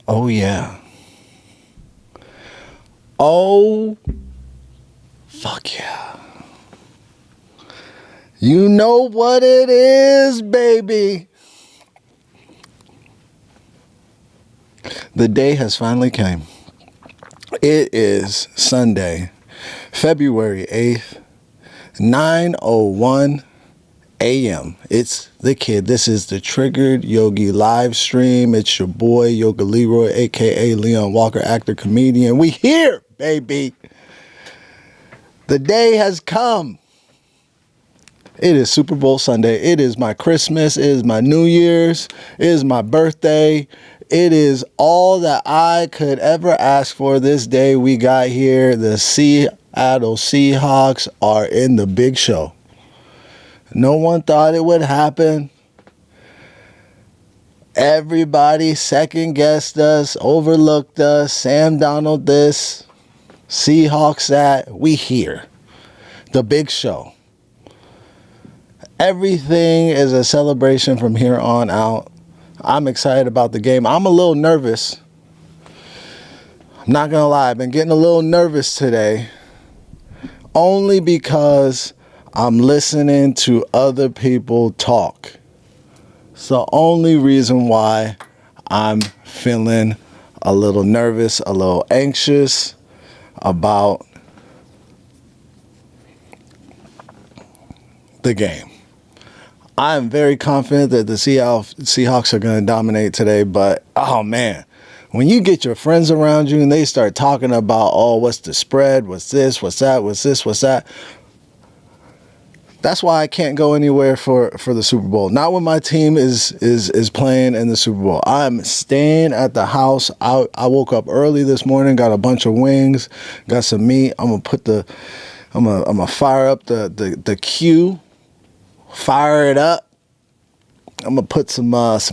Oh, yeah. Oh, fuck yeah. You know what it is, baby. The day has finally came. It is Sunday, February 8th, 9:01 a.m. It's the kid. This is the Triggered Yogi live stream. It's your boy, Yoag Leroy, a.k.a. Leon Walker, actor, comedian. We here, baby. The day has come. It is Super Bowl Sunday. It is my Christmas. It is my New Year's. It is my birthday. It is all that I could ever ask for this day we got here. The Seattle Seahawks are in the big show. No one thought it would happen. Everybody second-guessed us, overlooked us. Sam Donald this, Seahawks that. We here. The big show. Everything is a celebration from here on out. I'm excited about the game. I'm a little nervous. I'm not going to lie. I've been getting a little nervous today. Only because I'm listening to other people talk. It's the only reason why I'm feeling a little nervous, a little anxious about the game. I'm very confident that the Seahawks are going to dominate today, but oh man, when you get your friends around you and they start talking about, oh, what's the spread, what's this, what's that, what's this, what's that, that's why I can't go anywhere for the Super Bowl. Not when my team is playing in the Super Bowl. I'm staying at the house. I woke up early this morning, got a bunch of wings, got some meat. I'm gonna fire up the queue, fire it up. I'm gonna put some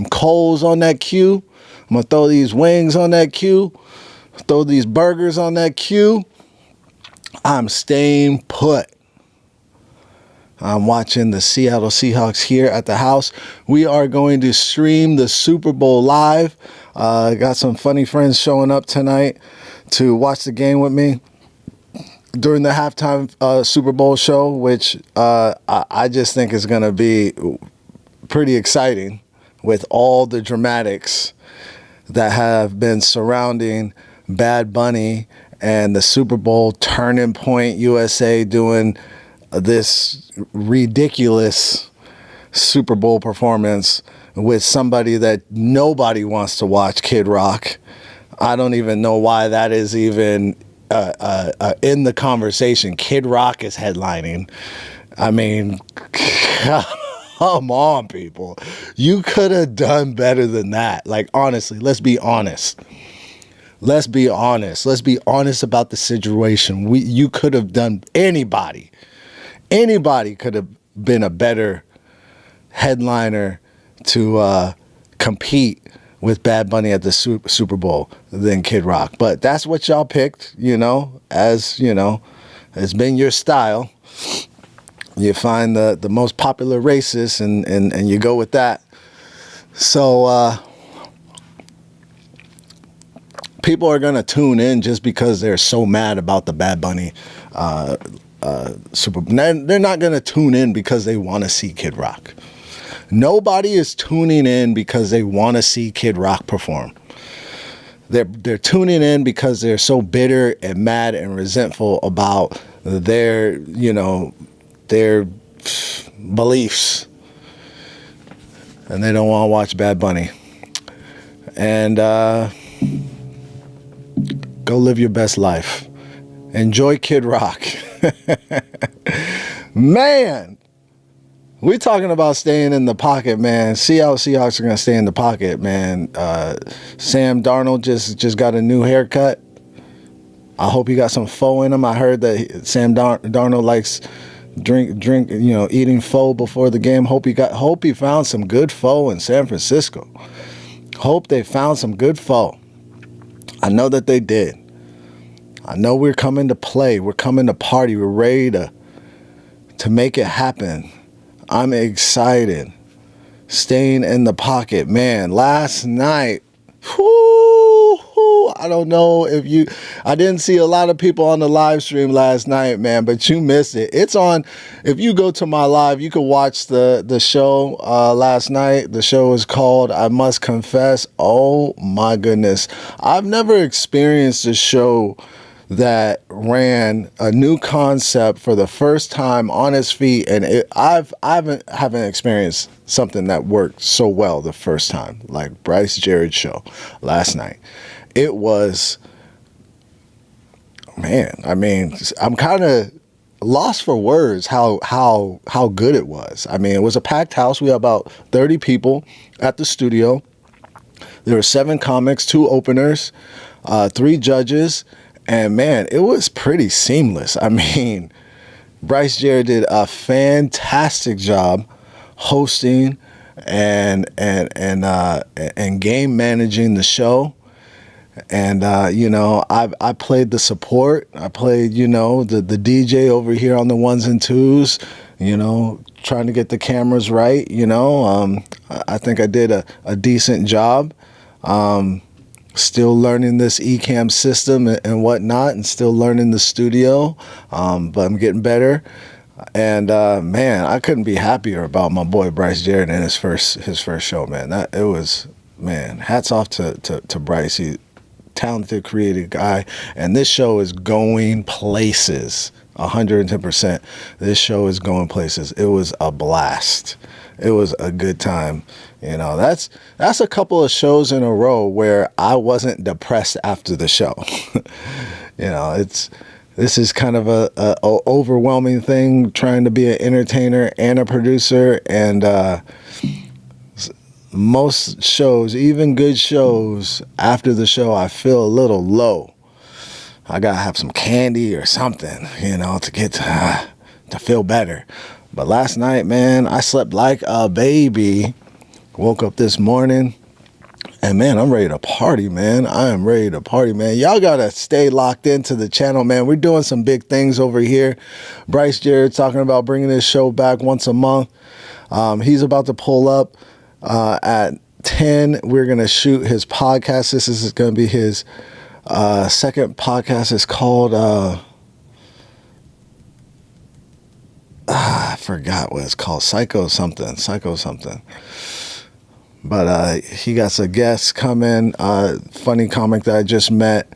coals on that queue. I'm gonna throw these wings on that queue, throw these burgers on that queue. I'm staying put. I'm watching the Seattle Seahawks here at the house. We are going to stream the Super Bowl live. Got some funny friends showing up tonight to watch the game with me during the halftime Super Bowl show, which I just think is going to be pretty exciting with all the dramatics that have been surrounding Bad Bunny and the Super Bowl Turning Point USA doing this ridiculous Super Bowl performance with somebody that nobody wants to watch, Kid Rock. I don't even know why that is even in the conversation. Kid Rock is headlining. I mean, come on, people. You could have done better than that. Like, honestly, let's be honest. Let's be honest. Let's be honest about the situation. You could have done Anybody could have been a better headliner to compete with Bad Bunny at the Super Bowl than Kid Rock. But that's what y'all picked, as, it's been your style. You find the most popular racist and you go with that. So people are going to tune in just because they're so mad about the Bad Bunny Super Bowl. They're not going to tune in because they want to see Kid Rock. Nobody is tuning in because they want to see Kid Rock perform. They're tuning in because they're so bitter and mad and resentful about their beliefs, and they don't want to watch Bad Bunny. And go live your best life. Enjoy Kid Rock. Man, we're talking about staying in the pocket, man. Seattle Seahawks are going to stay in the pocket, man. Sam Darnold just got a new haircut. I hope he got some pho in him. I heard that Sam Darnold likes drink, eating pho before the game. Hope he found some good pho in San Francisco. Hope they found some good pho. I know that they did. I know we're coming to play. We're coming to party. We're ready to make it happen. I'm excited. Staying in the pocket. Man, last night, whoo, I don't know if you, I didn't see a lot of people on the live stream last night, man, but you missed it. It's on, if you go to my live, you can watch the show last night. The show is called I Must Confess. Oh my goodness. I've never experienced a show that ran a new concept for the first time on its feet, and I haven't experienced something that worked so well the first time, like Bryce Jared's show last night. It was, man, I mean, I'm kind of lost for words how good it was. I mean, it was a packed house. We had about 30 people at the studio. There were 7 comics, 2 openers, 3 judges. And man, it was pretty seamless. I mean, Bryce Jared did a fantastic job hosting and game managing the show. And you know, I played the support. I played, you know, the DJ over here on the 1s and 2s, you know, trying to get the cameras right, you know. I think I did a decent job. Still learning this eCam system and whatnot, and still learning the studio, but I'm getting better. And man, I couldn't be happier about my boy Bryce Jared and his first show, man. It was, man, hats off to Bryce. He's talented, creative guy, and this show is going places. 110%. This show is going places. It was a blast. It was a good time. You know, that's a couple of shows in a row where I wasn't depressed after the show. You know, this is kind of a overwhelming thing, trying to be an entertainer and a producer, and most shows, even good shows, after the show I feel a little low. I gotta have some candy or something, you know, to get to feel better. But last night, man, I slept like a baby. Woke up this morning, and man, I'm ready to party, man. I am ready to party, man. Y'all gotta stay locked into the channel, man. We're doing some big things over here. Bryce Jared talking about bringing this show back once a month. He's about to pull up at 10. We're gonna shoot his podcast. This is gonna be his second podcast. It's called I forgot what it's called. Psycho something. But he got a guest coming, funny comic that I just met,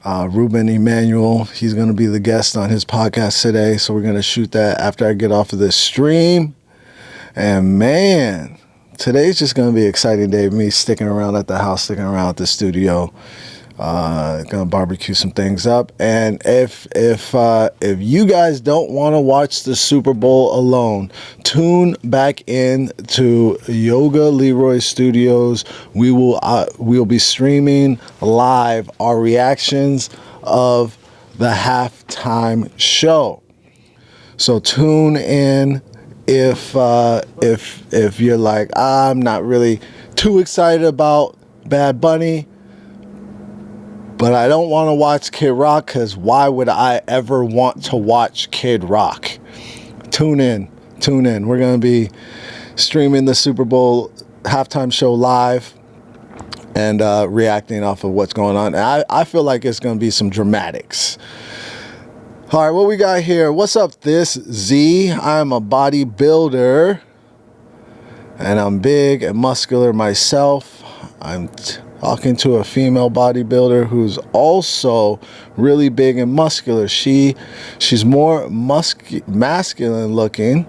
Ruben Emmanuel. He's going to be the guest on his podcast today. So we're going to shoot that after I get off of this stream. And man, today's just going to be an exciting day. Me sticking around at the house, sticking around at the studio. Gonna barbecue some things up. And if you guys don't want to watch the Super Bowl alone, tune back in to Yoga Leroy Studios. We'll be streaming live our reactions of the halftime show. So tune in if you're like, I'm not really too excited about Bad Bunny, but I don't want to watch Kid Rock, because why would I ever want to watch Kid Rock? Tune in. We're going to be streaming the Super Bowl halftime show live and reacting off of what's going on. And I feel like it's going to be some dramatics. All right, what we got here? What's up, this Z? I'm a bodybuilder, and I'm big and muscular myself. I'm talking to a female bodybuilder who's also really big and muscular. She's more masculine looking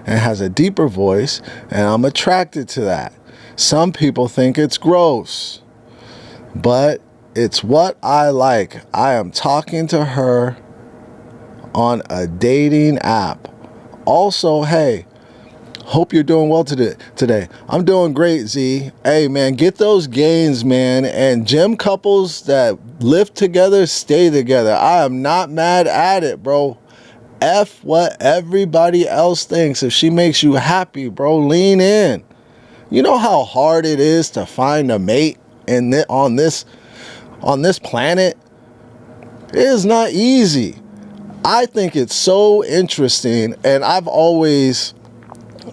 and has a deeper voice, and I'm attracted to that. Some people think it's gross, but it's what I like. I am talking to her on a dating app. Also, hey, hope you're doing well today. I'm doing great, Z. Hey, man, get those gains, man. And gym couples that live together, stay together. I am not mad at it, bro. F what everybody else thinks. If she makes you happy, bro, lean in. You know how hard it is to find a mate on this planet? It is not easy. I think it's so interesting, and I've always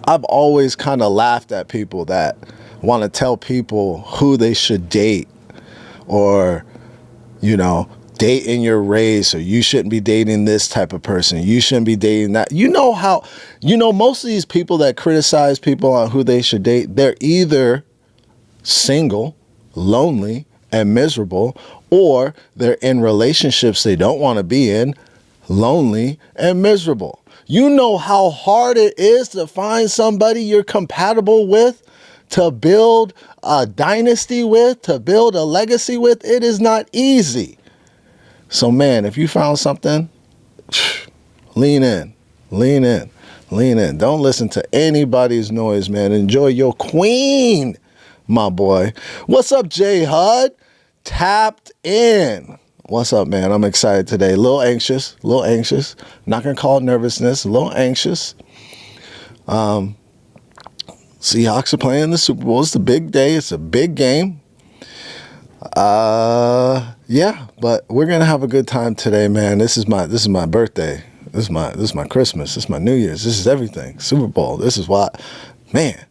kind of laughed at people that want to tell people who they should date or, dating your race, or you shouldn't be dating this type of person. You shouldn't be dating that. Most of these people that criticize people on who they should date, they're either single, lonely, and miserable, or they're in relationships they don't want to be in, lonely and miserable. You know how hard it is to find somebody you're compatible with, to build a dynasty with, to build a legacy with. It is not easy. So man, if you found something, lean in. Don't listen to anybody's noise, man. Enjoy your queen, my boy. What's up, J Hud? Tapped in. What's up, man? I'm excited today. A little anxious. Not gonna call it nervousness. A little anxious. Seahawks are playing the Super Bowl. It's a big day. It's a big game. Yeah, but we're gonna have a good time today, man. This is my birthday. This is my Christmas. This is my New Year's. This is everything. Super Bowl. This is why, man.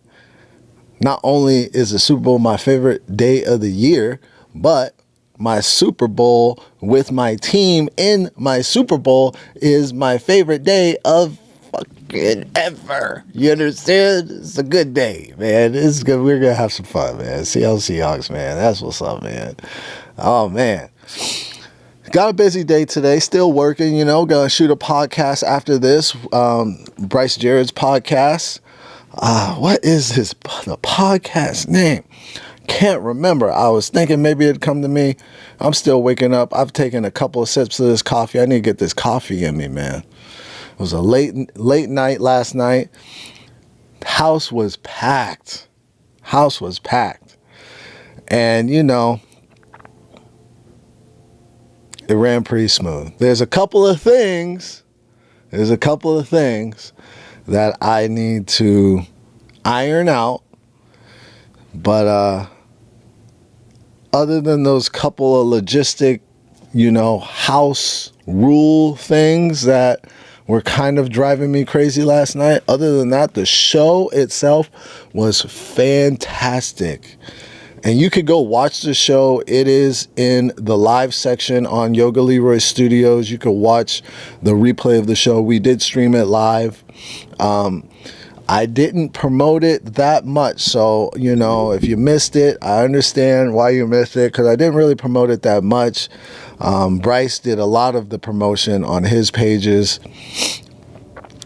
Not only is the Super Bowl my favorite day of the year, but my Super Bowl with my team in my Super Bowl is my favorite day of fucking ever. You understand? It's a good day, man. It's good. We're gonna have some fun, man. Seahawks, man. That's what's up, man. Oh man. Got a busy day today. Still working, Gonna shoot a podcast after this. Bryce Jared's podcast. What is the podcast name? Can't remember. I was thinking maybe it'd come to me. I'm still waking up. I've taken a couple of sips of this coffee. I need to get this coffee in me, man. It was a late night last night. House was packed. And, it ran pretty smooth. There's a couple of things that I need to iron out. But other than those couple of logistic, house rule things that were kind of driving me crazy last night, other than that, the show itself was fantastic. And you could go watch the show. It is in the live section on Yoag Leroy Studios. You could watch the replay of the show. We did stream it live. I didn't promote it that much. So, if you missed it, I understand why you missed it, because I didn't really promote it that much. Bryce did a lot of the promotion on his pages.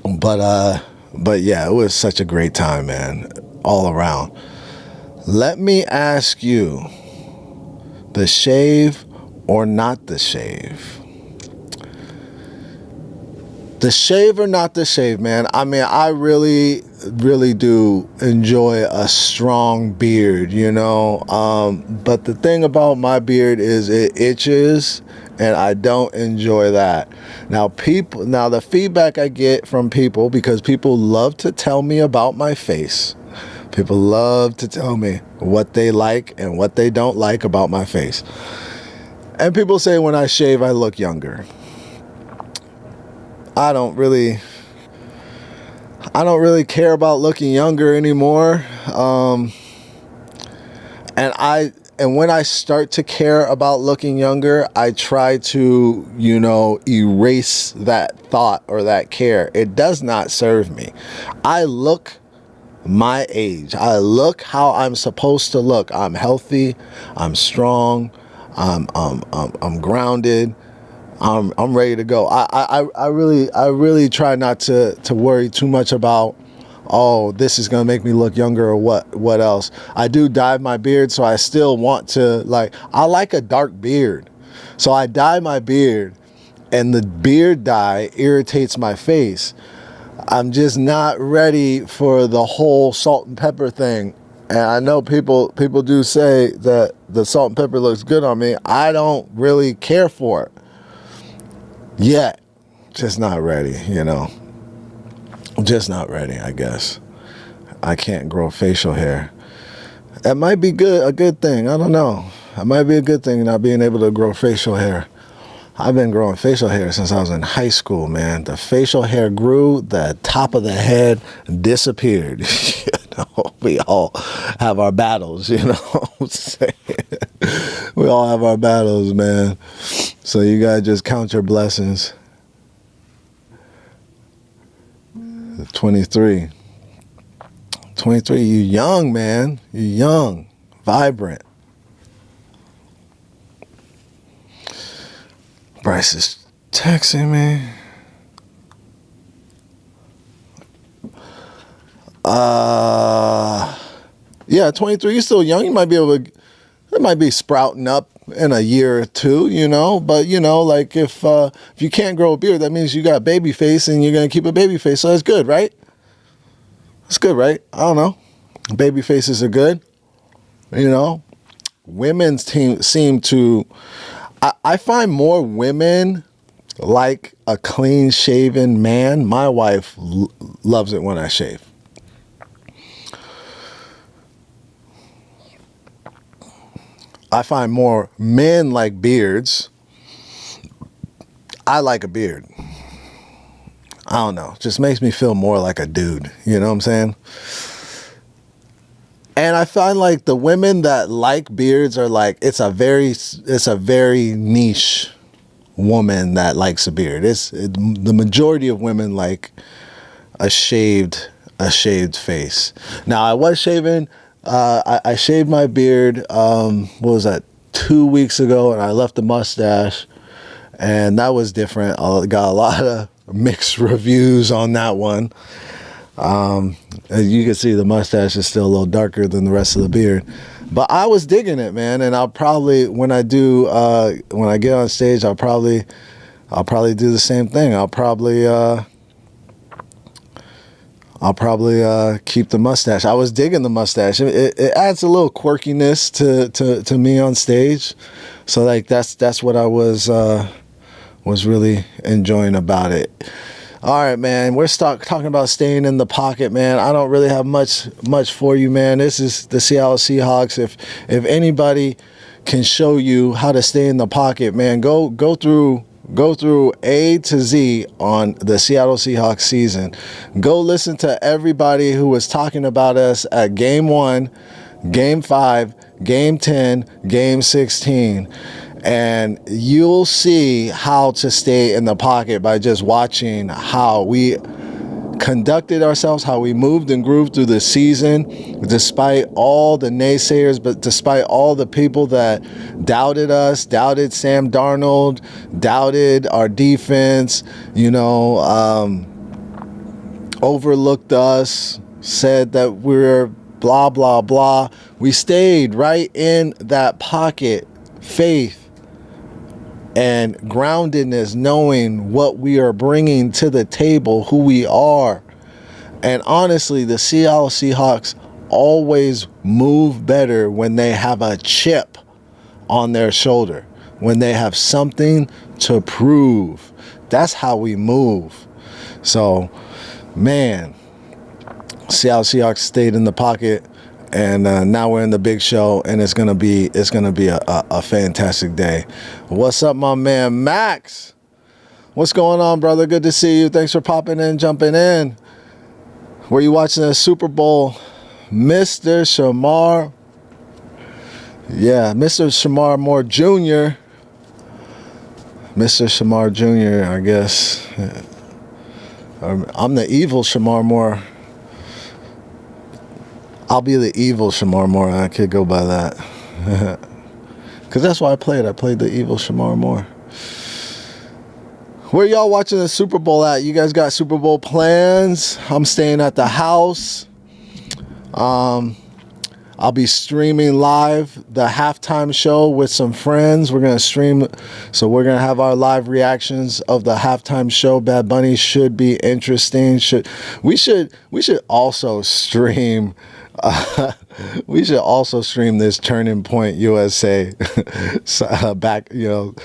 But yeah, it was such a great time, man, all around. Let me ask you, the shave or not the shave? The shave or not the shave, man? I mean, I really do enjoy a strong beard, but the thing about my beard is it itches, and I don't enjoy that. Now the feedback I get from people, because people love to tell me about my face. People love to tell me what they like and what they don't like about my face. And people say when I shave, I look younger. I don't really care about looking younger anymore. And when I start to care about looking younger, I try to, erase that thought or that care. It does not serve me. I look my age. I look how I'm supposed to look. I'm healthy. I'm strong. I'm grounded. I'm ready to go. I really try not to worry too much about, oh, this is gonna make me look younger or what else. I do dye my beard, so I still want to, I like a dark beard. So I dye my beard, and the beard dye irritates my face. I'm just not ready for the whole salt and pepper thing. And I know people do say that the salt and pepper looks good on me. I don't really care for it yet. Just not ready, Just not ready, I guess. I can't grow facial hair. That might be a good thing. I don't know. It might be a good thing not being able to grow facial hair. I've been growing facial hair since I was in high school, man. The facial hair grew, the top of the head disappeared. We all have our battles, what I'm saying? We all have our battles, man. So you gotta just count your blessings. 23. 23, you young, man. You young, vibrant. Bryce is texting me. Yeah, 23, you're still young. You might be able to, it might be sprouting up in a year or two, you know, but you know, like if you can't grow a beard, that means you got baby face and you're going to keep a baby face. So that's good, right? That's good, right? I don't know. Baby faces are good. You know, women's team seem to, I find more women like a clean shaven man. My wife loves it when I shave. I find more men like beards. I like a beard. I don't know. Just makes me feel more like a dude. You know what I'm saying? And I find like the women that like beards are like, it's a very niche woman that likes a beard. The majority of women like a shaved face. Now I was shaving. I shaved my beard, what was that, 2 weeks ago, and I left the mustache, and that was different. I got a lot of mixed reviews on that one. As you can see, the mustache is still a little darker than the rest of the beard. But I was digging it, man, and I'll probably, when I get on stage, I'll probably do the same thing. I'll probably keep the mustache. I was digging the mustache. It adds a little quirkiness to me on stage. So like that's what I was really enjoying about it. All right, man. We're talking about staying in the pocket, man. I don't really have much for you, man. This is the Seattle Seahawks. If anybody can show you how to stay in the pocket, man, go through A to Z on the Seattle Seahawks season. Go listen to everybody who was talking about us at Game 1, Game 5, Game 10, Game 16. And you'll see how to stay in the pocket by just watching how we conducted ourselves, how we moved and grooved through the season, despite all the naysayers, but despite all the people that doubted us, doubted Sam Darnold, doubted our defense, overlooked us, said that we're blah, blah, blah. We stayed right in that pocket, faith and groundedness, knowing what we are bringing to the table, who we are. And honestly, the Seattle Seahawks always move better when they have a chip on their shoulder, when they have something to prove. That's how we move. So, man, Seattle Seahawks stayed in the pocket. And now we're in the big show, and it's gonna be a fantastic day. What's up, my man Max? What's going on, brother? Good to see you. Thanks for popping in, jumping in. Were you watching the Super Bowl, Mr. Shamar? Yeah, Mr. Shamar Moore Jr. Mr. Shamar Jr. I guess. I'm the evil Shamar Moore. I'll be the evil Shamar Moore. I could go by that. Because that's why I played. I played the evil Shamar Moore. Where y'all watching the Super Bowl at? You guys got Super Bowl plans? I'm staying at the house. I'll be streaming live the halftime show with some friends. We're going to stream. So we're going to have our live reactions of the halftime show. Bad Bunny should be interesting. We should also stream. We should also stream this Turning Point USA back,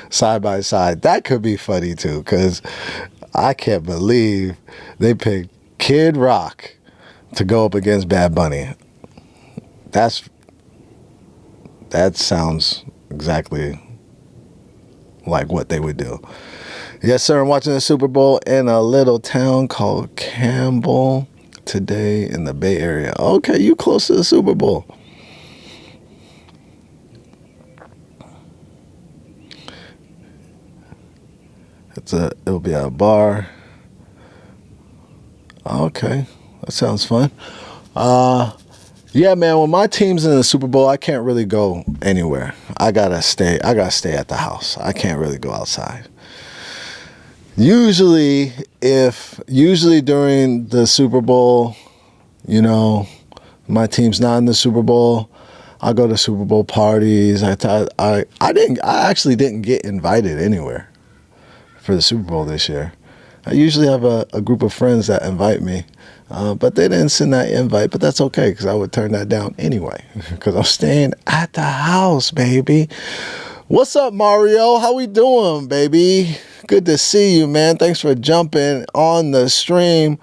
side by side. That could be funny too, because I can't believe they picked Kid Rock to go up against Bad Bunny. That sounds exactly like what they would do. Yes, sir. I'm watching the Super Bowl in a little town called Campbell today in the Bay Area. Okay, you close to the Super Bowl. It'll be at a bar. Okay, that sounds fun. Yeah, man, when my team's in the Super Bowl, I can't really go anywhere. I gotta stay at the house. I can't really go outside. Usually during the Super Bowl, you know, my team's not in the Super Bowl, I go to Super Bowl parties. I actually didn't get invited anywhere for the Super Bowl this year. I usually have a group of friends that invite me, but they didn't send that invite, but that's okay because I would turn that down anyway because I'm staying at the house, baby. What's up, Mario? How we doing, baby? Good to see you, man. Thanks for jumping on the stream.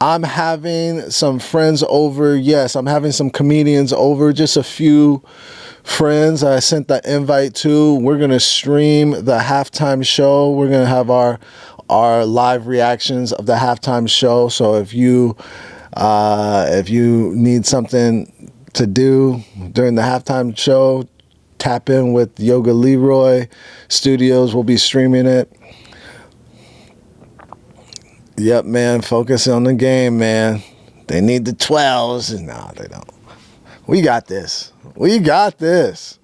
I'm having some friends over. Yes, I'm having some comedians over, just a few friends I sent the invite to. We're going to stream the halftime show. We're going to have our live reactions of the halftime show. So if you need something to do during the halftime show, tap in with Yoag Leroy Studios. We'll be streaming it. Yep, man. Focus on the game, man. They need the 12s. No, they don't. We got this. We got this.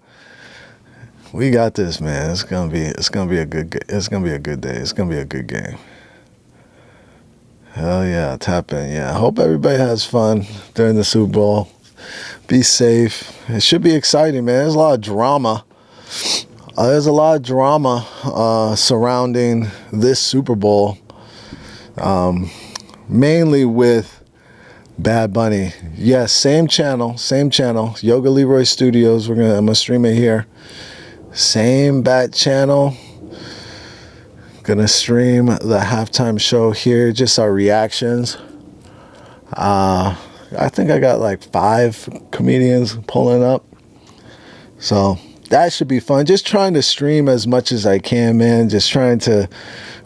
We got this, man. It's gonna be a good day. It's gonna be a good game. Hell yeah, tap in. Yeah, I hope everybody has fun during the Super Bowl. Be safe. It should be exciting, man. There's a lot of drama. Surrounding this Super Bowl, mainly with Bad Bunny. Yes, same channel. Yoag Leroy Studios. I'm gonna stream it here. Same bat channel. Gonna stream the halftime show here. Just our reactions. I think I got like 5 comedians pulling up. So that should be fun. Just trying to stream as much as I can, man. Just trying to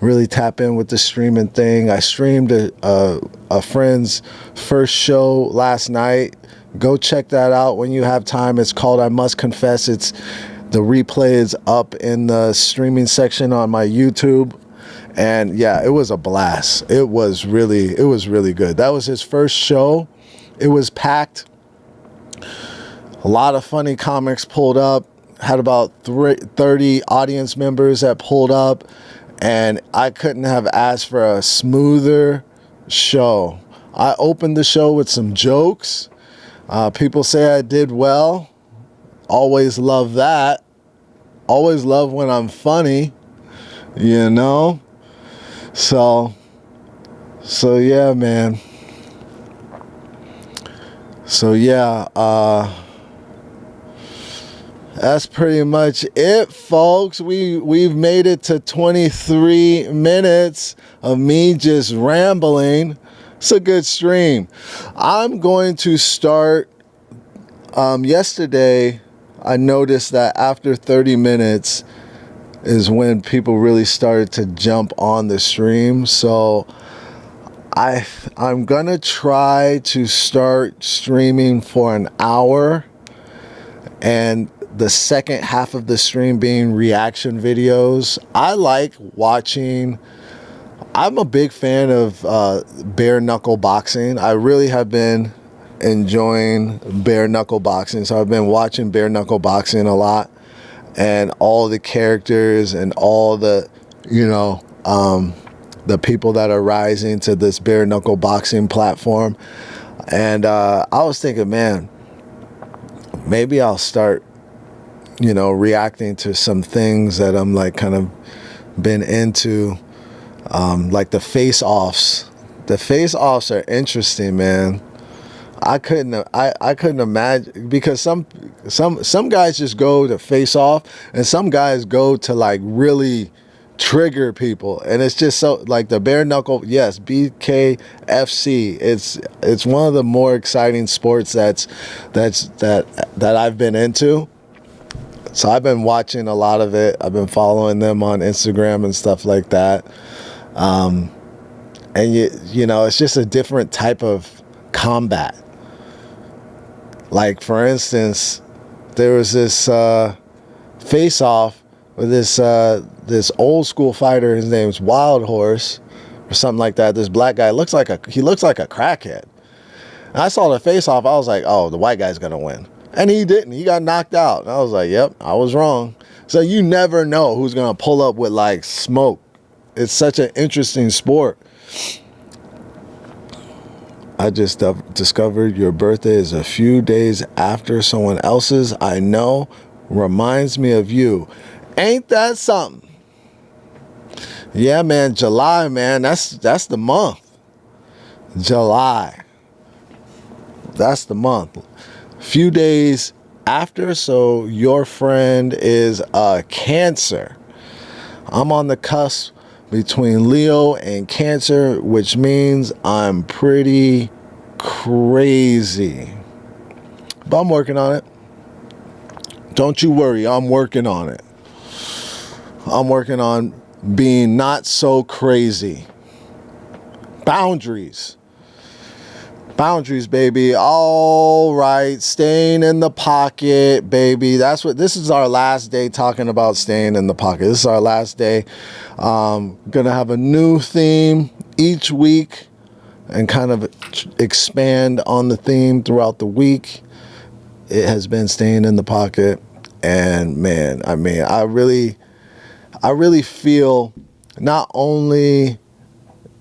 really tap in with the streaming thing. I streamed a friend's first show last night. Go check that out when you have time. It's called I Must Confess. The replay is up in the streaming section on my YouTube. And yeah, it was a blast. It was really good. That was his first show. It was packed. A lot of funny comics pulled up. Had about 30 audience members that pulled up. And I couldn't have asked for a smoother show. I opened the show with some jokes. People say I did well. Always love that. Always love when I'm funny, you know? So yeah, man. So yeah, that's pretty much it, folks. We've made it to 23 minutes of me just rambling. It's a good stream. I'm going to start. Yesterday, I noticed that after 30 minutes is when people really started to jump on the stream. So I'm gonna try to start streaming for an hour, and the second half of the stream being reaction videos. I like watching. I'm a big fan of bare knuckle boxing. I really have been enjoying bare knuckle boxing. So I've been watching bare knuckle boxing a lot, and all the characters and all the, the people that are rising to this bare knuckle boxing platform. And I was thinking, man, maybe I'll start, reacting to some things that I'm like kind of been into, like the face-offs. The face-offs are interesting, man. I couldn't imagine, because some guys just go to face off, and some guys go to like really trigger people, and it's just so like the bare knuckle. Yes, BKFC. It's one of the more exciting sports that I've been into. So I've been watching a lot of it. I've been following them on Instagram and stuff like that. And it's just a different type of combat. Like, for instance, there was this face-off with this old school fighter. His name's Wild Horse or something like that. This black guy looks like a crackhead. And I saw the face off. I was like, oh, the white guy's gonna win, and he didn't. He got knocked out. And I was like, yep, I was wrong. So you never know who's gonna pull up with like smoke. It's such an interesting sport. I just discovered your birthday is a few days after someone else's. I know, reminds me of you. Ain't that something? Yeah, man, July, man, that's the month. July. That's the month. Few days after, so your friend is a Cancer. I'm on the cusp between Leo and Cancer, which means I'm pretty crazy. But I'm working on it. Don't you worry, I'm working on it. I'm working on being not so crazy. Boundaries. Boundaries, baby. All right. Staying in the pocket, baby. This is our last day talking about staying in the pocket. This is our last day. Gonna have a new theme each week and kind of expand on the theme throughout the week. It has been staying in the pocket. And man, I mean, I really feel not only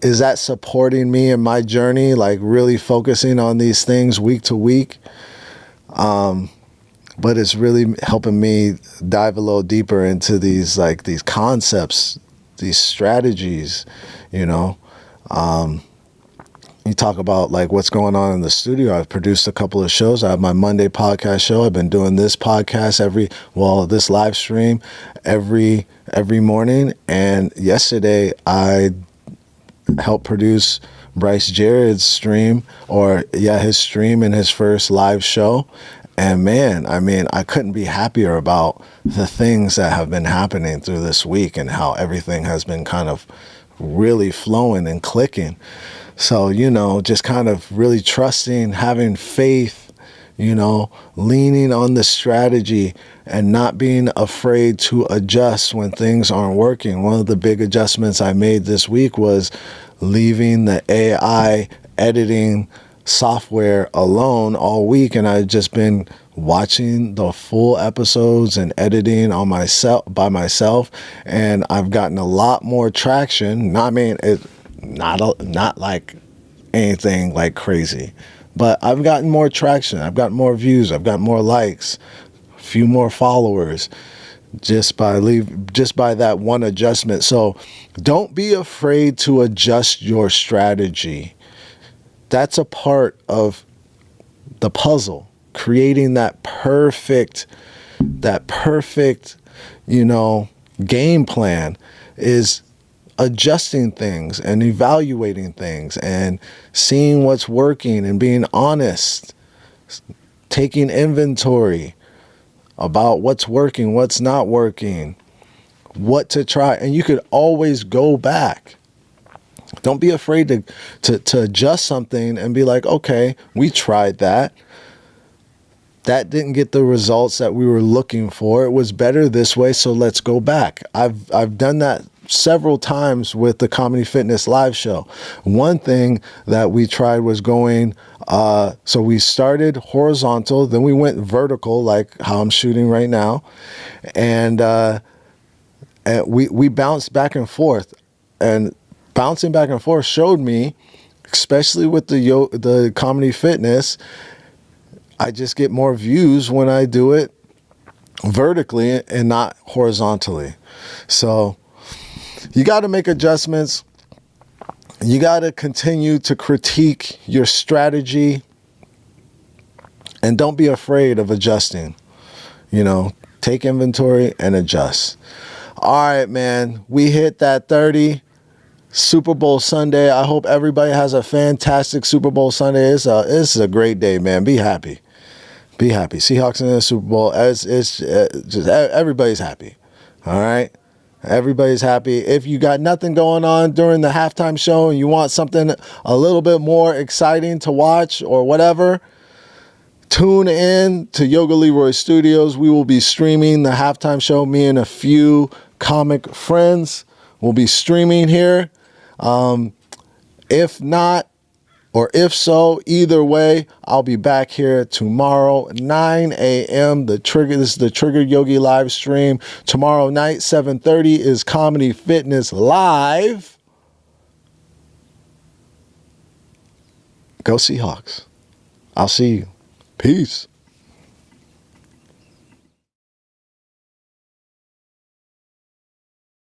is that supporting me in my journey, like really focusing on these things week to week, but it's really helping me dive a little deeper into these concepts, these strategies, you know. You talk about like what's going on in the studio. I've produced a couple of shows. I have my Monday podcast show. I've been doing this podcast this live stream every morning. And yesterday I helped produce Bryce Jared's stream, his stream in his first live show. And man, I mean, I couldn't be happier about the things that have been happening through this week and how everything has been kind of really flowing and clicking. So, you know, just kind of really trusting, having faith, you know, leaning on the strategy and not being afraid to adjust when things aren't working. One of the big adjustments I made this week was leaving the AI editing software alone all week, and I've just been watching the full episodes and editing by myself, and I've gotten a lot more traction. I mean, not like anything like crazy, but I've gotten more traction. I've got more views. I've got more likes, a few more followers, just by that one adjustment. So don't be afraid to adjust your strategy. That's a part of the puzzle, creating that perfect, you know, game plan is adjusting things and evaluating things and seeing what's working and being honest, taking inventory about what's working, what's not working, what to try. And you could always go back. Don't be afraid to adjust something and be like, okay, we tried that. That didn't get the results that we were looking for. It was better this way, so let's go back. I've done that several times with the Comedy Fitness live show. One thing that we tried was going, so we started horizontal, then we went vertical, like how I'm shooting right now, and we bounced back and forth, and bouncing back and forth showed me, especially with the Comedy Fitness, I just get more views when I do it vertically and not horizontally. So you got to make adjustments. You got to continue to critique your strategy, and don't be afraid of adjusting. You know, take inventory and adjust. All right, man, we hit that 30. Super Bowl Sunday. I hope everybody has a fantastic Super Bowl Sunday. It's a great day, man. Be happy. Be happy. Seahawks in the Super Bowl. It's just everybody's happy. All right? Everybody's happy. If you got nothing going on during the halftime show and you want something a little bit more exciting to watch or whatever, Tune in to Yoga Leroy Studios. We will be streaming the halftime show. Me and a few comic friends will be streaming here. If not, or if so, either way, I'll be back here tomorrow, 9 a.m. This is the Triggered Yogi live stream. Tomorrow night, 7:30 is Comedy Fitness Live. Go Seahawks. I'll see you. Peace.